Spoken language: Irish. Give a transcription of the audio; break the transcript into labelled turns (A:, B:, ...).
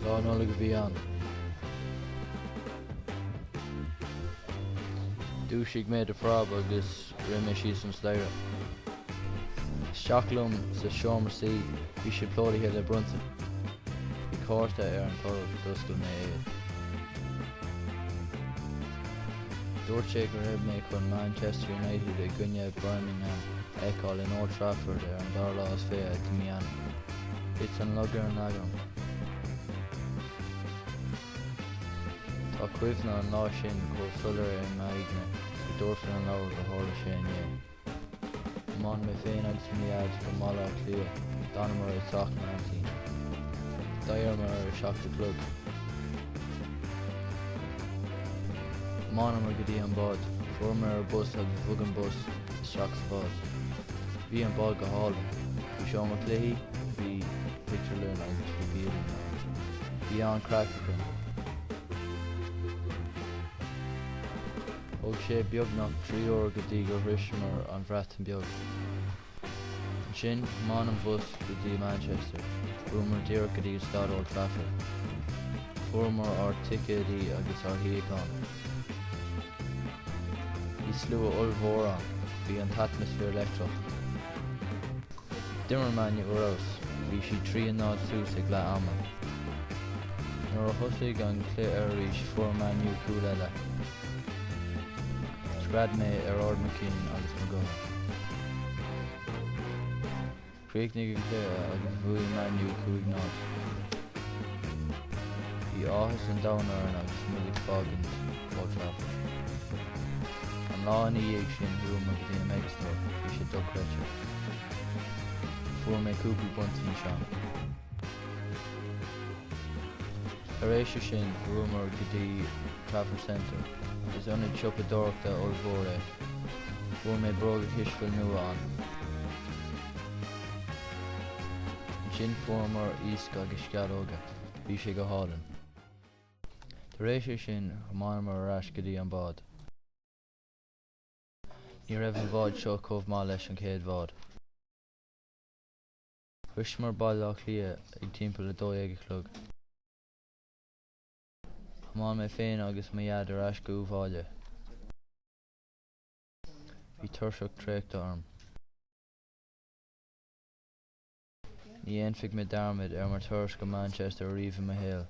A: Lá nóla go bhí an. Dúsigh méid a phráb agus rinne síos an sléire. Seachlum sa seomrasaí bhí sé plódaithe le brunta. Bhí cárta ar an tormh doscail mé éiad. Dúirt sé go raibh mé chun Manchester United i gcoinne Birmingham eáil in Old Trafford ar an dar lá is féa de mianam. It's an logar an agam. Tá cuimhne an lá sin go sular ar maidne go dúirfinn an leabhar go tharla sé inné. Mán mé féin agus miad go mala clia, dána mar is teach mar antí. Dair mar ar seachta club. Mána mar go dtí an bád, fuair mar ar bus agus bhug an bus isteach sa bád. Bhí an bád go hála, bhí seo mar cléí, bhí Victor Lynn agus bhí bíolan. Bhí an crackachan. Thug sé beagnach 3 uair go dtí go bhrismar an bhreat an beag. Sin, man an bus go dtí Manchester, fuair díreach go dtí Stad Old Trafford. Fuair ar ticéadí agus ar thíocán. Bhí slú a ullmhór an, bhí an atmosfér leictreach. Dimmer man uras, bhí si 3 sús ag le ama. Nuair a thosaigh an clé ar arís fuair maniu cúil eile. Scrad mé ar ard McKean agus mo gotha. Críochnaigh an clé agus bhuaigh maniu cúig nád. Bhí áthas an domhnán agus muigh fágans Old Trafford. An lá in dhéag sin bhuaim go dtí an Megastore, bhí sé dochreite. Fuair mé cúpla buntaí seán. Ar éiste sin bhuaim go dtí Trafford Centre, agus ionad siopa dorachta ullmhór é. Fuair mé bróga thuisceil nua an. Sin fuair íosc agus sceadóga, bhí sé go hálan. Tar éiste sin tháinig mar ar ais go dtí an bád. Ní raibh an bhád seo chomh maith leis an chéad bhád. Thuismar bail á clia ag timpeall le 12 chlog. Tháinig mé féin agus maiad ar ais go uafáile. Bhí tuirseach tréachta orm. Ní aonfaigh mé d'armid ar mar tuairis go Manchester riomh mo héal.